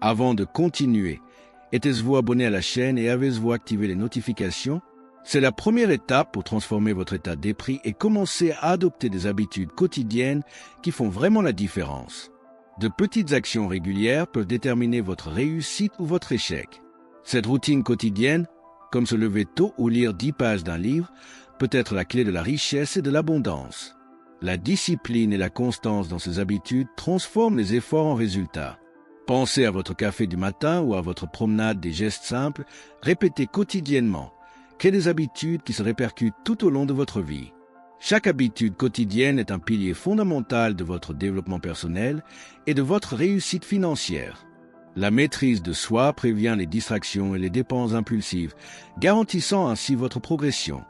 Avant de continuer, êtes-vous abonné à la chaîne et avez-vous activé les notifications? C'est la première étape pour transformer votre état d'esprit et commencer à adopter des habitudes quotidiennes qui font vraiment la différence. De petites actions régulières peuvent déterminer votre réussite ou votre échec. Cette routine quotidienne, comme se lever tôt ou lire 10 pages d'un livre, peut être la clé de la richesse et de l'abondance. La discipline et la constance dans ces habitudes transforment les efforts en résultats. Pensez à votre café du matin ou à votre promenade des gestes simples, répétez quotidiennement. Créez des habitudes qui se répercutent tout au long de votre vie. Chaque habitude quotidienne est un pilier fondamental de votre développement personnel et de votre réussite financière. La maîtrise de soi prévient les distractions et les dépenses impulsives, garantissant ainsi votre progression.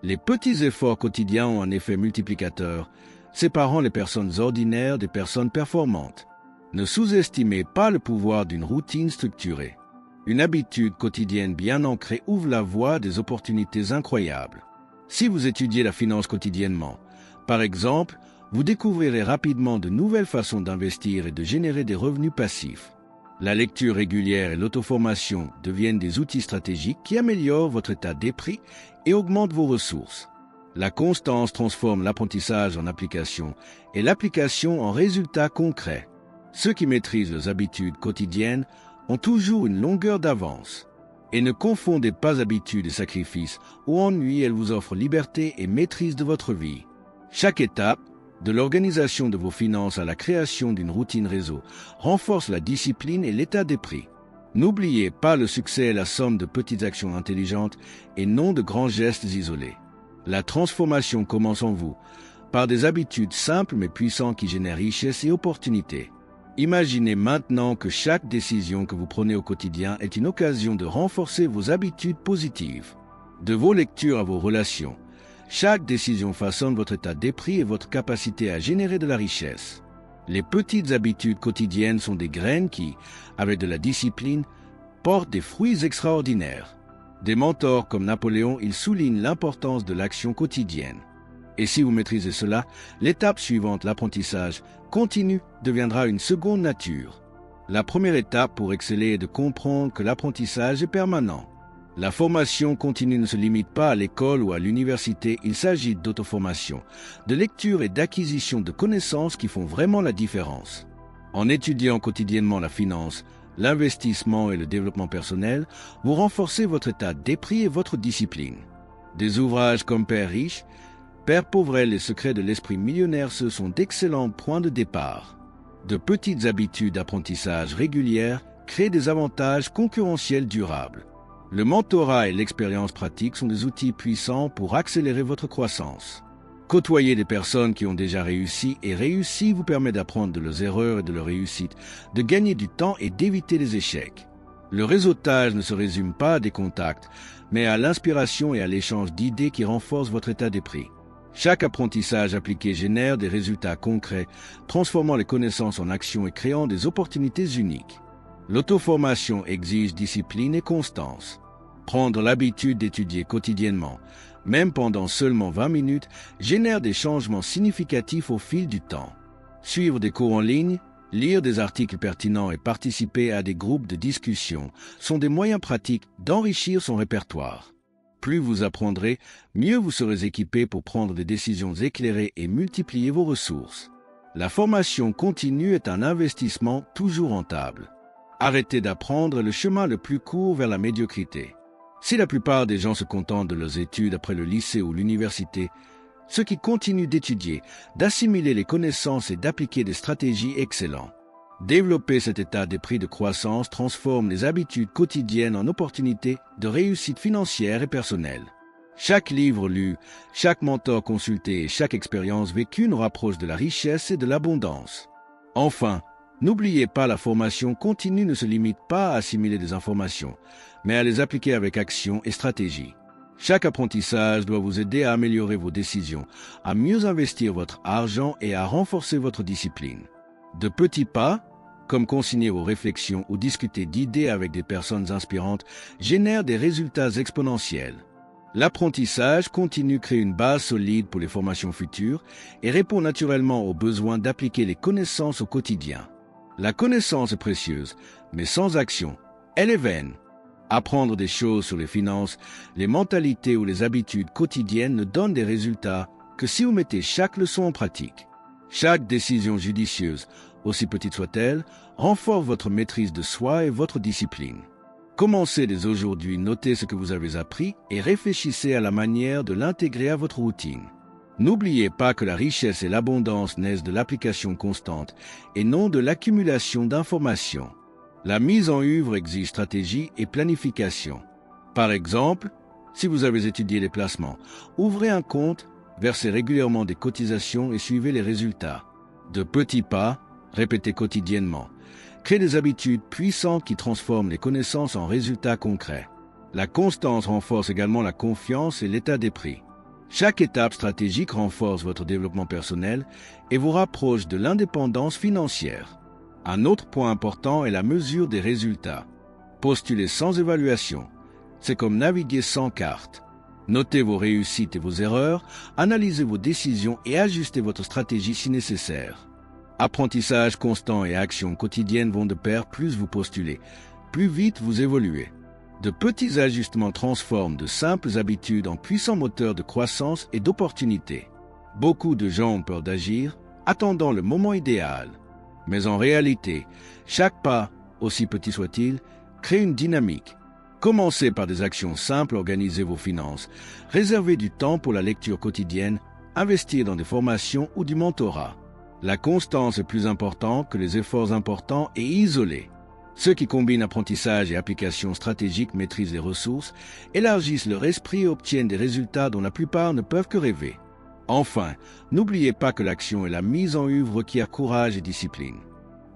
Les petits efforts quotidiens ont un effet multiplicateur, séparant les personnes ordinaires des personnes performantes. Ne sous-estimez pas le pouvoir d'une routine structurée. Une habitude quotidienne bien ancrée ouvre la voie à des opportunités incroyables. Si vous étudiez la finance quotidiennement, par exemple, vous découvrirez rapidement de nouvelles façons d'investir et de générer des revenus passifs. La lecture régulière et l'auto-formation deviennent des outils stratégiques qui améliorent votre état d'esprit et augmentent vos ressources. La constance transforme l'apprentissage en application et l'application en résultats concrets. Ceux qui maîtrisent leurs habitudes quotidiennes ont toujours une longueur d'avance. Et ne confondez pas habitude et sacrifice. Au ennui, elle vous offre liberté et maîtrise de votre vie. Chaque étape, de l'organisation de vos finances à la création d'une routine réseau, renforce la discipline et l'état d'esprit. N'oubliez pas, le succès est la somme de petites actions intelligentes et non de grands gestes isolés. La transformation commence en vous, par des habitudes simples mais puissantes qui génèrent richesse et opportunités. Imaginez maintenant que chaque décision que vous prenez au quotidien est une occasion de renforcer vos habitudes positives. De vos lectures à vos relations, chaque décision façonne votre état d'esprit et votre capacité à générer de la richesse. Les petites habitudes quotidiennes sont des graines qui, avec de la discipline, portent des fruits extraordinaires. Des mentors comme Napoléon, ils soulignent l'importance de l'action quotidienne. Et si vous maîtrisez cela, l'étape suivante, l'apprentissage continu, deviendra une seconde nature. La première étape pour exceller est de comprendre que l'apprentissage est permanent. La formation continue ne se limite pas à l'école ou à l'université, il s'agit d'auto-formation, de lecture et d'acquisition de connaissances qui font vraiment la différence. En étudiant quotidiennement la finance, l'investissement et le développement personnel, vous renforcez votre état d'esprit et votre discipline. Des ouvrages comme Père riche, Père pauvre et les secrets de l'esprit millionnaire, ce sont d'excellents points de départ. De petites habitudes d'apprentissage régulières créent des avantages concurrentiels durables. Le mentorat et l'expérience pratique sont des outils puissants pour accélérer votre croissance. Côtoyer des personnes qui ont déjà réussi vous permet d'apprendre de leurs erreurs et de leurs réussites, de gagner du temps et d'éviter les échecs. Le réseautage ne se résume pas à des contacts, mais à l'inspiration et à l'échange d'idées qui renforcent votre état d'esprit. Chaque apprentissage appliqué génère des résultats concrets, transformant les connaissances en actions et créant des opportunités uniques. L'auto-formation exige discipline et constance. Prendre l'habitude d'étudier quotidiennement, même pendant seulement 20 minutes, génère des changements significatifs au fil du temps. Suivre des cours en ligne, lire des articles pertinents et participer à des groupes de discussion sont des moyens pratiques d'enrichir son répertoire. Plus vous apprendrez, mieux vous serez équipé pour prendre des décisions éclairées et multiplier vos ressources. La formation continue est un investissement toujours rentable. Arrêtez d'apprendre est le chemin le plus court vers la médiocrité. Si la plupart des gens se contentent de leurs études après le lycée ou l'université, ceux qui continuent d'étudier, d'assimiler les connaissances et d'appliquer des stratégies excellentes. Développer cet état d'esprit de croissance transforme les habitudes quotidiennes en opportunités de réussite financière et personnelle. Chaque livre lu, chaque mentor consulté et chaque expérience vécue nous rapproche de la richesse et de l'abondance. Enfin, n'oubliez pas, la formation continue ne se limite pas à assimiler des informations, mais à les appliquer avec action et stratégie. Chaque apprentissage doit vous aider à améliorer vos décisions, à mieux investir votre argent et à renforcer votre discipline. De petits pas, comme consigner vos réflexions ou discuter d'idées avec des personnes inspirantes, génèrent des résultats exponentiels. L'apprentissage continu crée une base solide pour les formations futures et répond naturellement au besoin d'appliquer les connaissances au quotidien. La connaissance est précieuse, mais sans action, elle est vaine. Apprendre des choses sur les finances, les mentalités ou les habitudes quotidiennes ne donnent des résultats que si vous mettez chaque leçon en pratique. Chaque décision judicieuse, aussi petite soit-elle, renforce votre maîtrise de soi et votre discipline. Commencez dès aujourd'hui, notez ce que vous avez appris et réfléchissez à la manière de l'intégrer à votre routine. N'oubliez pas que la richesse et l'abondance naissent de l'application constante et non de l'accumulation d'informations. La mise en œuvre exige stratégie et planification. Par exemple, si vous avez étudié les placements, ouvrez un compte, versez régulièrement des cotisations et suivez les résultats. De petits pas, répétez quotidiennement. Créez des habitudes puissantes qui transforment les connaissances en résultats concrets. La constance renforce également la confiance et l'état d'esprit. Chaque étape stratégique renforce votre développement personnel et vous rapproche de l'indépendance financière. Un autre point important est la mesure des résultats. Postulez sans évaluation. C'est comme naviguer sans carte. Notez vos réussites et vos erreurs, analysez vos décisions et ajustez votre stratégie si nécessaire. Apprentissage constant et action quotidienne vont de pair. Plus vous postulez, plus vite vous évoluez. De petits ajustements transforment de simples habitudes en puissants moteurs de croissance et d'opportunités. Beaucoup de gens ont peur d'agir, attendant le moment idéal. Mais en réalité, chaque pas, aussi petit soit-il, crée une dynamique. Commencez par des actions simples, organisez vos finances, réservez du temps pour la lecture quotidienne, investir dans des formations ou du mentorat. La constance est plus importante que les efforts importants et isolés. Ceux qui combinent apprentissage et application stratégique maîtrisent les ressources, élargissent leur esprit et obtiennent des résultats dont la plupart ne peuvent que rêver. Enfin, n'oubliez pas que l'action et la mise en œuvre requièrent courage et discipline.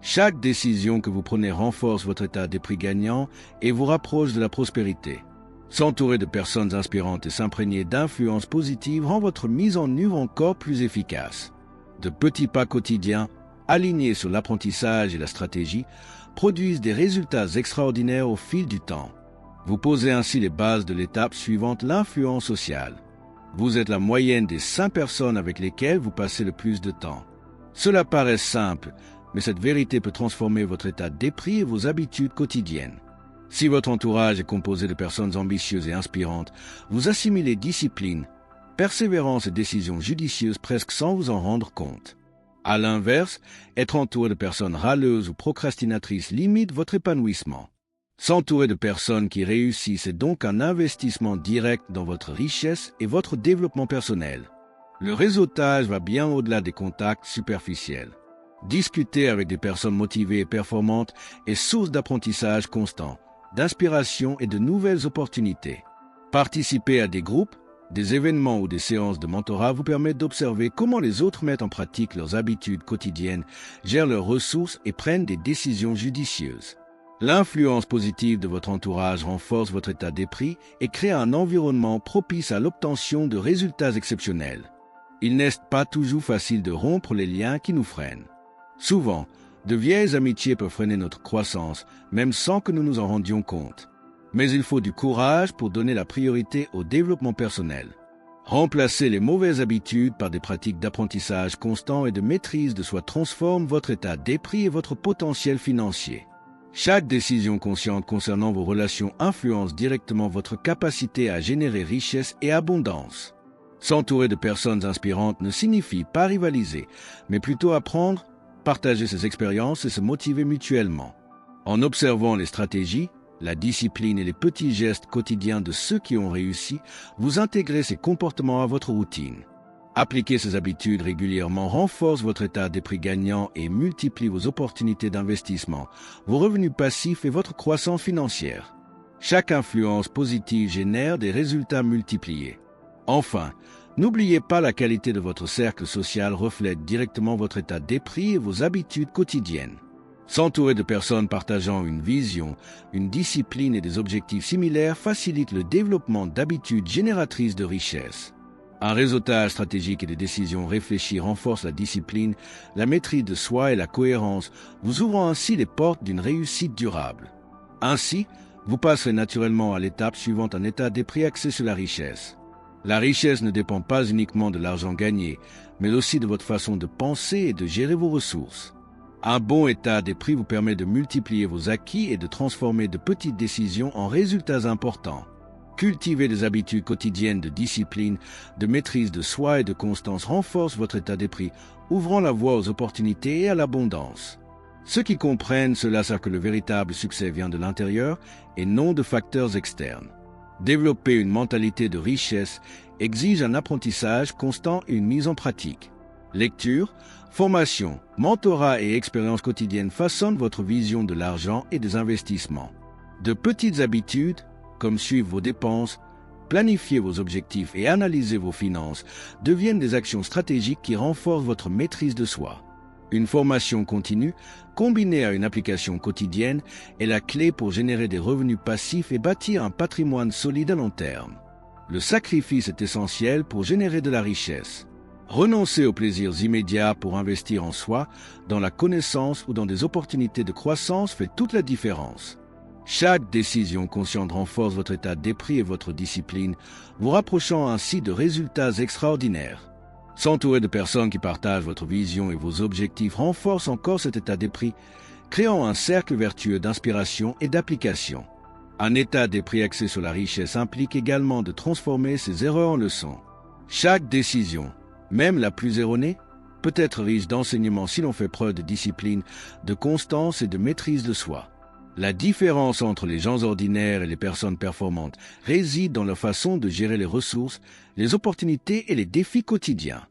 Chaque décision que vous prenez renforce votre état d'esprit gagnant et vous rapproche de la prospérité. S'entourer de personnes inspirantes et s'imprégner d'influences positives rend votre mise en œuvre encore plus efficace. De petits pas quotidiens, alignés sur l'apprentissage et la stratégie, produisent des résultats extraordinaires au fil du temps. Vous posez ainsi les bases de l'étape suivante, l'influence sociale. Vous êtes la moyenne des 5 personnes avec lesquelles vous passez le plus de temps. Cela paraît simple, mais cette vérité peut transformer votre état d'esprit et vos habitudes quotidiennes. Si votre entourage est composé de personnes ambitieuses et inspirantes, vous assimilez discipline, persévérance et décisions judicieuses presque sans vous en rendre compte. À l'inverse, être entouré de personnes râleuses ou procrastinatrices limite votre épanouissement. S'entourer de personnes qui réussissent est donc un investissement direct dans votre richesse et votre développement personnel. Le réseautage va bien au-delà des contacts superficiels. Discuter avec des personnes motivées et performantes est source d'apprentissage constant, d'inspiration et de nouvelles opportunités. Participer à des groupes, des événements ou des séances de mentorat vous permet d'observer comment les autres mettent en pratique leurs habitudes quotidiennes, gèrent leurs ressources et prennent des décisions judicieuses. L'influence positive de votre entourage renforce votre état d'esprit et crée un environnement propice à l'obtention de résultats exceptionnels. Il n'est pas toujours facile de rompre les liens qui nous freinent. Souvent, de vieilles amitiés peuvent freiner notre croissance, même sans que nous nous en rendions compte. Mais il faut du courage pour donner la priorité au développement personnel. Remplacer les mauvaises habitudes par des pratiques d'apprentissage constant et de maîtrise de soi transforme votre état d'esprit et votre potentiel financier. Chaque décision consciente concernant vos relations influence directement votre capacité à générer richesse et abondance. S'entourer de personnes inspirantes ne signifie pas rivaliser, mais plutôt apprendre, partager ses expériences et se motiver mutuellement. En observant les stratégies, la discipline et les petits gestes quotidiens de ceux qui ont réussi, vous intégrez ces comportements à votre routine. Appliquer ces habitudes régulièrement renforce votre état d'esprit gagnant et multiplie vos opportunités d'investissement, vos revenus passifs et votre croissance financière. Chaque influence positive génère des résultats multipliés. Enfin, n'oubliez pas la qualité de votre cercle social reflète directement votre état d'esprit et vos habitudes quotidiennes. S'entourer de personnes partageant une vision, une discipline et des objectifs similaires facilite le développement d'habitudes génératrices de richesse. Un réseautage stratégique et des décisions réfléchies renforcent la discipline, la maîtrise de soi et la cohérence, vous ouvrant ainsi les portes d'une réussite durable. Ainsi, vous passerez naturellement à l'étape suivante, un état d'esprit axé sur la richesse. La richesse ne dépend pas uniquement de l'argent gagné, mais aussi de votre façon de penser et de gérer vos ressources. Un bon état d'esprit vous permet de multiplier vos acquis et de transformer de petites décisions en résultats importants. Cultiver des habitudes quotidiennes de discipline, de maîtrise de soi et de constance renforce votre état d'esprit, ouvrant la voie aux opportunités et à l'abondance. Ceux qui comprennent cela savent que le véritable succès vient de l'intérieur et non de facteurs externes. Développer une mentalité de richesse exige un apprentissage constant et une mise en pratique. Lecture, formation, mentorat et expérience quotidienne façonnent votre vision de l'argent et des investissements. De petites habitudes, comme suivre vos dépenses, planifier vos objectifs et analyser vos finances, deviennent des actions stratégiques qui renforcent votre maîtrise de soi. Une formation continue, combinée à une application quotidienne, est la clé pour générer des revenus passifs et bâtir un patrimoine solide à long terme. Le sacrifice est essentiel pour générer de la richesse. Renoncer aux plaisirs immédiats pour investir en soi, dans la connaissance ou dans des opportunités de croissance fait toute la différence. Chaque décision consciente renforce votre état d'esprit et votre discipline, vous rapprochant ainsi de résultats extraordinaires. S'entourer de personnes qui partagent votre vision et vos objectifs renforce encore cet état d'esprit, créant un cercle vertueux d'inspiration et d'application. Un état d'esprit axé sur la richesse implique également de transformer ses erreurs en leçons. Chaque décision, même la plus erronée, peut être riche d'enseignements si l'on fait preuve de discipline, de constance et de maîtrise de soi. La différence entre les gens ordinaires et les personnes performantes réside dans leur façon de gérer les ressources, les opportunités et les défis quotidiens.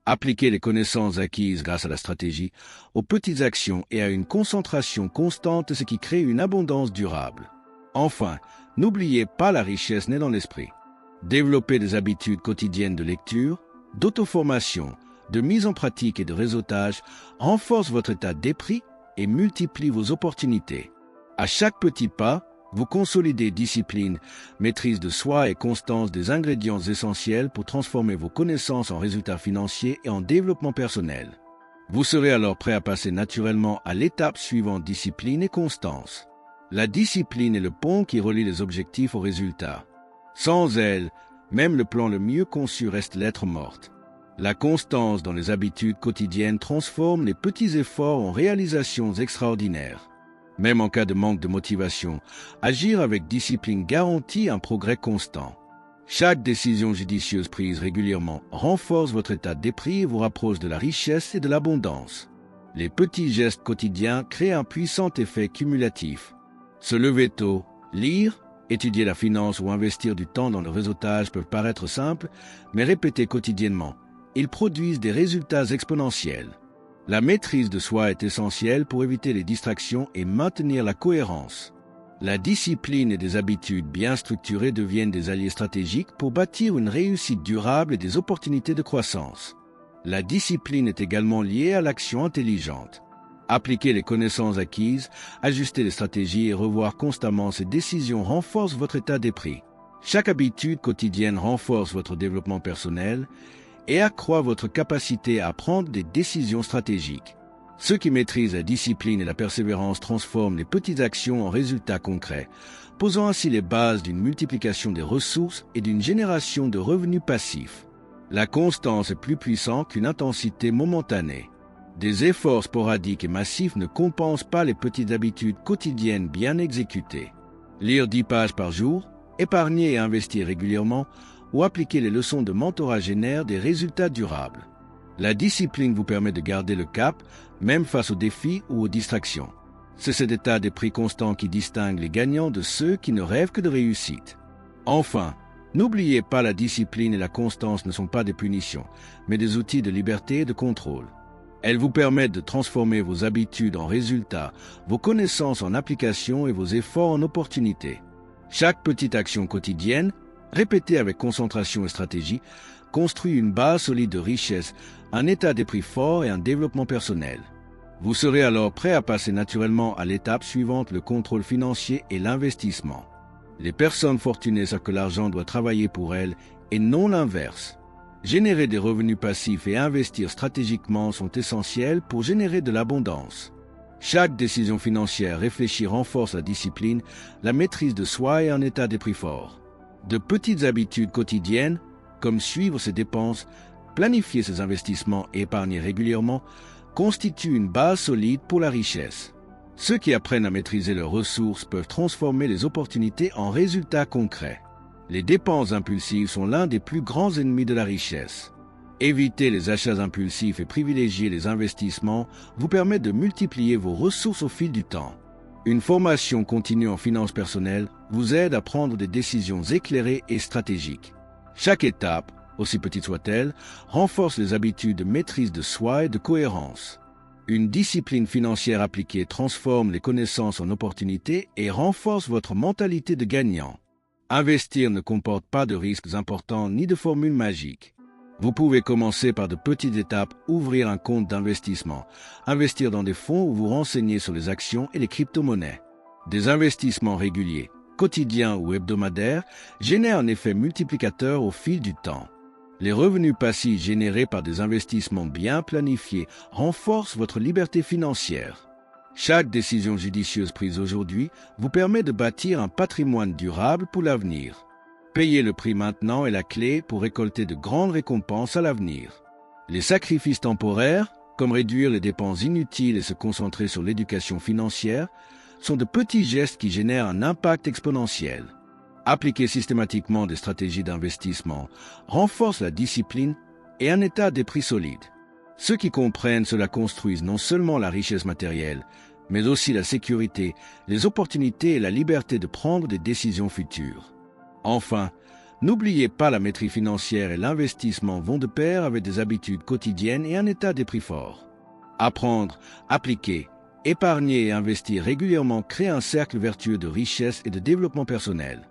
Appliquer les connaissances acquises grâce à la stratégie, aux petites actions et à une concentration constante est ce qui crée une abondance durable. Enfin, n'oubliez pas la richesse née dans l'esprit. Développer des habitudes quotidiennes de lecture, d'auto-formation, de mise en pratique et de réseautage renforce votre état d'esprit et multiplie vos opportunités. À chaque petit pas, vous consolidez discipline, maîtrise de soi et constance des ingrédients essentiels pour transformer vos connaissances en résultats financiers et en développement personnel. Vous serez alors prêt à passer naturellement à l'étape suivante: discipline et constance. La discipline est le pont qui relie les objectifs aux résultats. Sans elle, même le plan le mieux conçu reste lettre morte. La constance dans les habitudes quotidiennes transforme les petits efforts en réalisations extraordinaires. Même en cas de manque de motivation, agir avec discipline garantit un progrès constant. Chaque décision judicieuse prise régulièrement renforce votre état d'esprit et vous rapproche de la richesse et de l'abondance. Les petits gestes quotidiens créent un puissant effet cumulatif. Se lever tôt, lire, étudier la finance ou investir du temps dans le réseautage peuvent paraître simples, mais répétés quotidiennement, ils produisent des résultats exponentiels. La maîtrise de soi est essentielle pour éviter les distractions et maintenir la cohérence. La discipline et des habitudes bien structurées deviennent des alliés stratégiques pour bâtir une réussite durable et des opportunités de croissance. La discipline est également liée à l'action intelligente. Appliquer les connaissances acquises, ajuster les stratégies et revoir constamment ses décisions renforce votre état d'esprit. Chaque habitude quotidienne renforce votre développement personnel et accroît votre capacité à prendre des décisions stratégiques. Ceux qui maîtrisent la discipline et la persévérance transforment les petites actions en résultats concrets, posant ainsi les bases d'une multiplication des ressources et d'une génération de revenus passifs. La constance est plus puissante qu'une intensité momentanée. Des efforts sporadiques et massifs ne compensent pas les petites habitudes quotidiennes bien exécutées. Lire 10 pages par jour, épargner et investir régulièrement, ou appliquer les leçons de mentorat génèrent des résultats durables. La discipline vous permet de garder le cap, même face aux défis ou aux distractions. C'est cet état d'esprit constant qui distingue les gagnants de ceux qui ne rêvent que de réussite. Enfin, n'oubliez pas, la discipline et la constance ne sont pas des punitions, mais des outils de liberté et de contrôle. Elles vous permettent de transformer vos habitudes en résultats, vos connaissances en applications et vos efforts en opportunités. Chaque petite action quotidienne, répétée avec concentration et stratégie, construit une base solide de richesse, un état d'esprit fort et un développement personnel. Vous serez alors prêt à passer naturellement à l'étape suivante: le contrôle financier et l'investissement. Les personnes fortunées savent que l'argent doit travailler pour elles et non l'inverse. Générer des revenus passifs et investir stratégiquement sont essentiels pour générer de l'abondance. Chaque décision financière réfléchie renforce la discipline, la maîtrise de soi et un état d'esprit fort. De petites habitudes quotidiennes, comme suivre ses dépenses, planifier ses investissements et épargner régulièrement, constituent une base solide pour la richesse. Ceux qui apprennent à maîtriser leurs ressources peuvent transformer les opportunités en résultats concrets. Les dépenses impulsives sont l'un des plus grands ennemis de la richesse. Éviter les achats impulsifs et privilégier les investissements vous permet de multiplier vos ressources au fil du temps. Une formation continue en finances personnelles vous aide à prendre des décisions éclairées et stratégiques. Chaque étape, aussi petite soit-elle, renforce les habitudes de maîtrise de soi et de cohérence. Une discipline financière appliquée transforme les connaissances en opportunités et renforce votre mentalité de gagnant. Investir ne comporte pas de risques importants ni de formules magiques. Vous pouvez commencer par de petites étapes, ouvrir un compte d'investissement, investir dans des fonds ou vous renseigner sur les actions et les crypto-monnaies. Des investissements réguliers, quotidiens ou hebdomadaires, génèrent un effet multiplicateur au fil du temps. Les revenus passifs générés par des investissements bien planifiés renforcent votre liberté financière. Chaque décision judicieuse prise aujourd'hui vous permet de bâtir un patrimoine durable pour l'avenir. Payer le prix maintenant est la clé pour récolter de grandes récompenses à l'avenir. Les sacrifices temporaires, comme réduire les dépenses inutiles et se concentrer sur l'éducation financière, sont de petits gestes qui génèrent un impact exponentiel. Appliquer systématiquement des stratégies d'investissement renforce la discipline et un état d'esprit solide. Ceux qui comprennent cela construisent non seulement la richesse matérielle, mais aussi la sécurité, les opportunités et la liberté de prendre des décisions futures. Enfin, n'oubliez pas la maîtrise financière et l'investissement vont de pair avec des habitudes quotidiennes et un état d'esprit fort. Apprendre, appliquer, épargner et investir régulièrement crée un cercle vertueux de richesse et de développement personnel.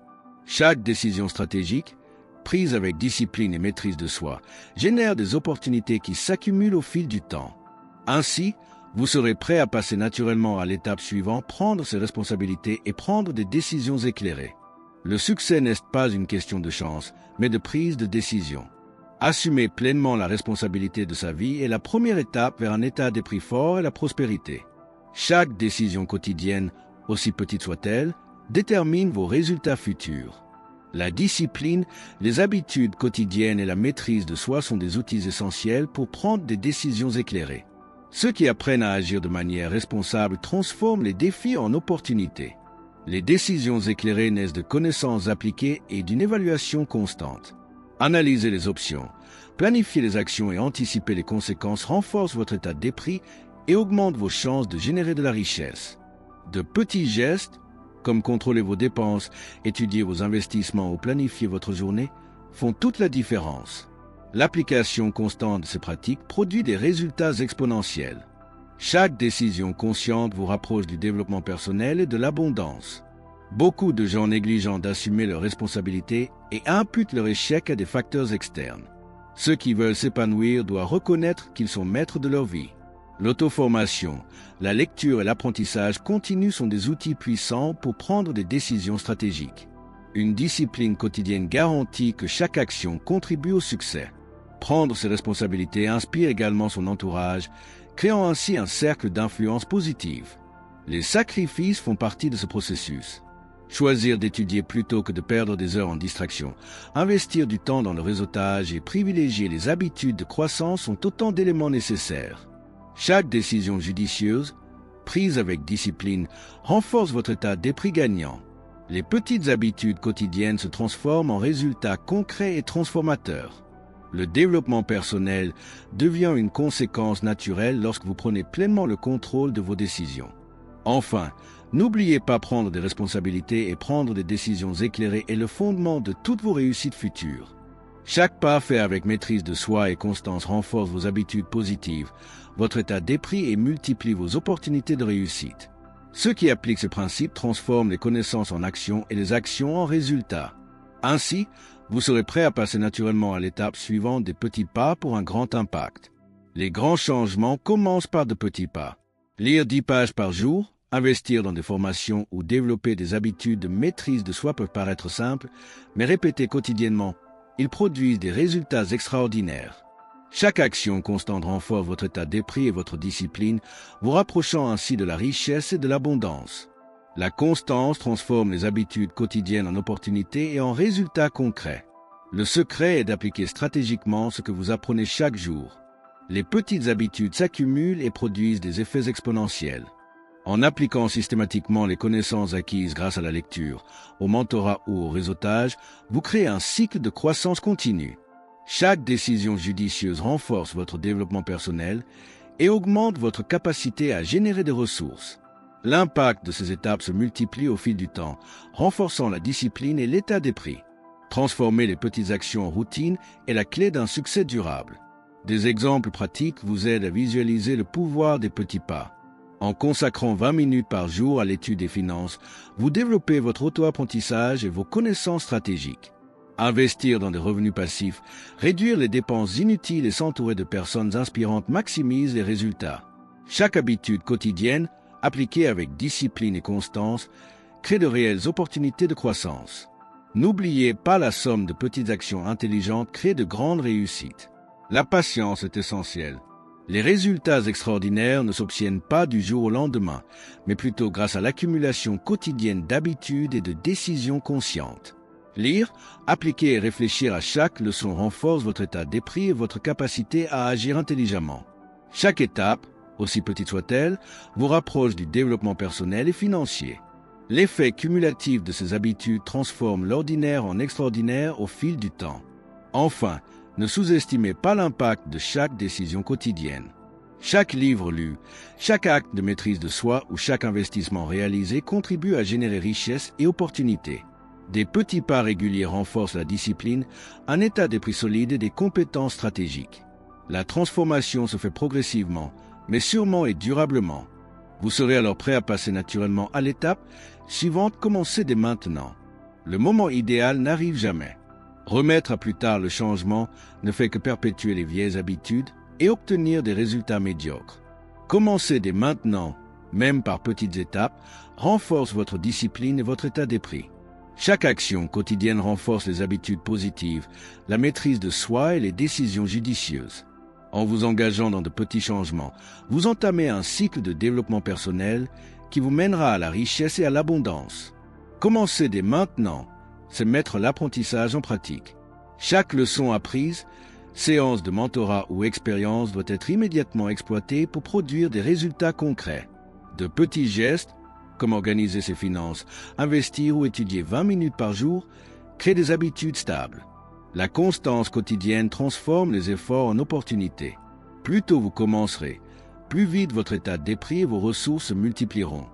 Chaque décision stratégique, prise avec discipline et maîtrise de soi, génère des opportunités qui s'accumulent au fil du temps. Ainsi, vous serez prêt à passer naturellement à l'étape suivante, prendre ses responsabilités et prendre des décisions éclairées. Le succès n'est pas une question de chance, mais de prise de décision. Assumer pleinement la responsabilité de sa vie est la première étape vers un état d'esprit fort et la prospérité. Chaque décision quotidienne, aussi petite soit-elle, détermine vos résultats futurs. La discipline, les habitudes quotidiennes et la maîtrise de soi sont des outils essentiels pour prendre des décisions éclairées. Ceux qui apprennent à agir de manière responsable transforment les défis en opportunités. Les décisions éclairées naissent de connaissances appliquées et d'une évaluation constante. Analyser les options, planifier les actions et anticiper les conséquences renforce votre état d'esprit et augmente vos chances de générer de la richesse. De petits gestes, comme contrôler vos dépenses, étudier vos investissements ou planifier votre journée, font toute la différence. L'application constante de ces pratiques produit des résultats exponentiels. Chaque décision consciente vous rapproche du développement personnel et de l'abondance. Beaucoup de gens négligent d'assumer leurs responsabilités et imputent leur échec à des facteurs externes. Ceux qui veulent s'épanouir doivent reconnaître qu'ils sont maîtres de leur vie. L'auto-formation, la lecture et l'apprentissage continu sont des outils puissants pour prendre des décisions stratégiques. Une discipline quotidienne garantit que chaque action contribue au succès. Prendre ses responsabilités inspire également son entourage, créant ainsi un cercle d'influence positive. Les sacrifices font partie de ce processus. Choisir d'étudier plutôt que de perdre des heures en distraction, investir du temps dans le réseautage et privilégier les habitudes de croissance sont autant d'éléments nécessaires. Chaque décision judicieuse, prise avec discipline, renforce votre état d'esprit gagnant. Les petites habitudes quotidiennes se transforment en résultats concrets et transformateurs. Le développement personnel devient une conséquence naturelle lorsque vous prenez pleinement le contrôle de vos décisions. Enfin, n'oubliez pas prendre des responsabilités et prendre des décisions éclairées est le fondement de toutes vos réussites futures. Chaque pas fait avec maîtrise de soi et constance renforce vos habitudes positives, votre état d'esprit et multiplie vos opportunités de réussite. Ceux qui appliquent ce principe transforment les connaissances en actions et les actions en résultats. Ainsi, vous serez prêt à passer naturellement à l'étape suivante des petits pas pour un grand impact. Les grands changements commencent par de petits pas. Lire 10 pages par jour, investir dans des formations ou développer des habitudes de maîtrise de soi peuvent paraître simples, mais répétés quotidiennement, ils produisent des résultats extraordinaires. Chaque action constante renforce votre état d'esprit et votre discipline, vous rapprochant ainsi de la richesse et de l'abondance. La constance transforme les habitudes quotidiennes en opportunités et en résultats concrets. Le secret est d'appliquer stratégiquement ce que vous apprenez chaque jour. Les petites habitudes s'accumulent et produisent des effets exponentiels. En appliquant systématiquement les connaissances acquises grâce à la lecture, au mentorat ou au réseautage, vous créez un cycle de croissance continue. Chaque décision judicieuse renforce votre développement personnel et augmente votre capacité à générer des ressources. L'impact de ces étapes se multiplie au fil du temps, renforçant la discipline et l'état d'esprit. Transformer les petites actions en routine est la clé d'un succès durable. Des exemples pratiques vous aident à visualiser le pouvoir des petits pas. En consacrant 20 minutes par jour à l'étude des finances, vous développez votre auto-apprentissage et vos connaissances stratégiques. Investir dans des revenus passifs, réduire les dépenses inutiles et s'entourer de personnes inspirantes maximise les résultats. Chaque habitude quotidienne, appliquée avec discipline et constance, crée de réelles opportunités de croissance. N'oubliez pas, la somme de petites actions intelligentes crée de grandes réussites. La patience est essentielle. Les résultats extraordinaires ne s'obtiennent pas du jour au lendemain, mais plutôt grâce à l'accumulation quotidienne d'habitudes et de décisions conscientes. Lire, appliquer et réfléchir à chaque leçon renforce votre état d'esprit et votre capacité à agir intelligemment. Chaque étape, aussi petite soit-elle, vous rapproche du développement personnel et financier. L'effet cumulatif de ces habitudes transforme l'ordinaire en extraordinaire au fil du temps. Enfin, ne sous-estimez pas l'impact de chaque décision quotidienne. Chaque livre lu, chaque acte de maîtrise de soi ou chaque investissement réalisé contribue à générer richesse et opportunités. Des petits pas réguliers renforcent la discipline, un état d'esprit solide et des compétences stratégiques. La transformation se fait progressivement, mais sûrement et durablement. Vous serez alors prêt à passer naturellement à l'étape suivante. Commencez dès maintenant. Le moment idéal n'arrive jamais. Remettre à plus tard le changement ne fait que perpétuer les vieilles habitudes et obtenir des résultats médiocres. Commencez dès maintenant, même par petites étapes, renforce votre discipline et votre état d'esprit. Chaque action quotidienne renforce les habitudes positives, la maîtrise de soi et les décisions judicieuses. En vous engageant dans de petits changements, vous entamez un cycle de développement personnel qui vous mènera à la richesse et à l'abondance. Commencez dès maintenant, c'est mettre l'apprentissage en pratique. Chaque leçon apprise, séance de mentorat ou expérience doit être immédiatement exploitée pour produire des résultats concrets. De petits gestes, comme organiser ses finances, investir ou étudier 20 minutes par jour, créent des habitudes stables. La constance quotidienne transforme les efforts en opportunités. Plus tôt vous commencerez, plus vite votre état d'esprit et vos ressources se multiplieront.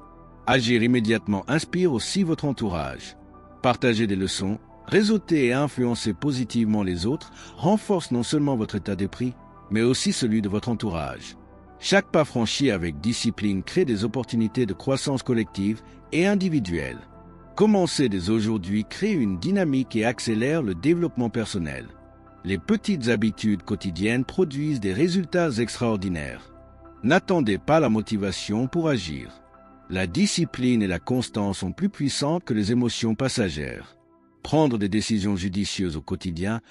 Agir immédiatement inspire aussi votre entourage. Partager des leçons, réseauter et influencer positivement les autres renforce non seulement votre état d'esprit, mais aussi celui de votre entourage. Chaque pas franchi avec discipline crée des opportunités de croissance collective et individuelle. Commencer dès aujourd'hui crée une dynamique et accélère le développement personnel. Les petites habitudes quotidiennes produisent des résultats extraordinaires. N'attendez pas la motivation pour agir. La discipline et la constance sont plus puissantes que les émotions passagères. Prendre des décisions judicieuses au quotidien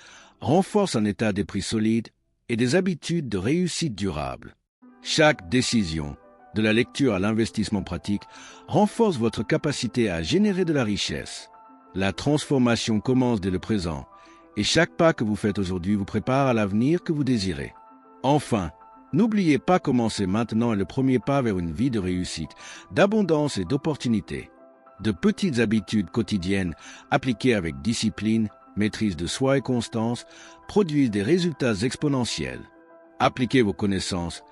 renforce un état d'esprit solide et des habitudes de réussite durable. Chaque décision, de la lecture à l'investissement pratique, renforce votre capacité à générer de la richesse. La transformation commence dès le présent, et chaque pas que vous faites aujourd'hui vous prépare à l'avenir que vous désirez. Enfin, n'oubliez pas, commencer maintenant est le premier pas vers une vie de réussite, d'abondance et d'opportunités. De petites habitudes quotidiennes, appliquées avec discipline, maîtrise de soi et constance, produisent des résultats exponentiels. Appliquez vos connaissances,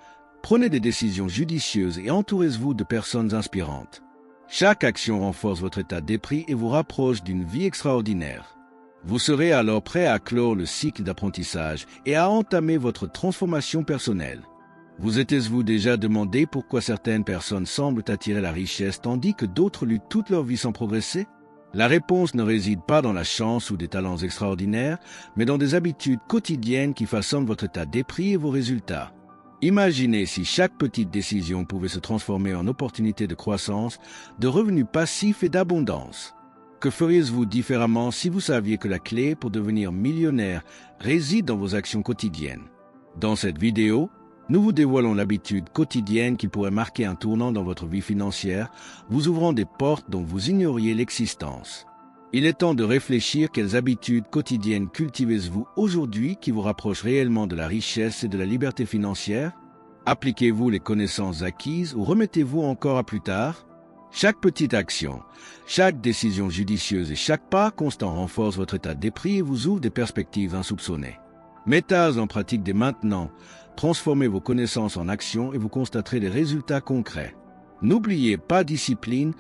prenez des décisions judicieuses et entourez-vous de personnes inspirantes. Chaque action renforce votre état d'esprit et vous rapproche d'une vie extraordinaire. Vous serez alors prêt à clore le cycle d'apprentissage et à entamer votre transformation personnelle. Vous êtes-vous déjà demandé pourquoi certaines personnes semblent attirer la richesse tandis que d'autres luttent toute leur vie sans progresser? La réponse ne réside pas dans la chance ou des talents extraordinaires, mais dans des habitudes quotidiennes qui façonnent votre état d'esprit et vos résultats. Imaginez si chaque petite décision pouvait se transformer en opportunité de croissance, de revenus passifs et d'abondance. Que feriez-vous différemment si vous saviez que la clé pour devenir millionnaire réside dans vos actions quotidiennes? Dans cette vidéo, nous vous dévoilons l'habitude quotidienne qui pourrait marquer un tournant dans votre vie financière, vous ouvrant des portes dont vous ignoriez l'existence. Il est temps de réfléchir quelles habitudes quotidiennes cultivez-vous aujourd'hui qui vous rapprochent réellement de la richesse et de la liberté financière? Appliquez-vous les connaissances acquises ou remettez-vous encore à plus tard? Chaque petite action, chaque décision judicieuse et chaque pas constant renforce votre état d'esprit et vous ouvre des perspectives insoupçonnées. Mettez en pratique dès maintenant, transformez vos connaissances en action et vous constaterez des résultats concrets. N'oubliez pas, discipline,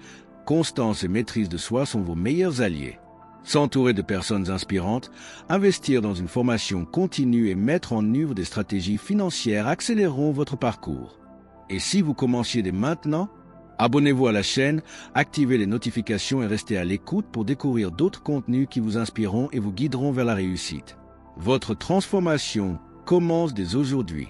constance et maîtrise de soi sont vos meilleurs alliés. S'entourer de personnes inspirantes, investir dans une formation continue et mettre en œuvre des stratégies financières accéléreront votre parcours. Et si vous commenciez dès maintenant, abonnez-vous à la chaîne, activez les notifications et restez à l'écoute pour découvrir d'autres contenus qui vous inspireront et vous guideront vers la réussite. Votre transformation commence dès aujourd'hui.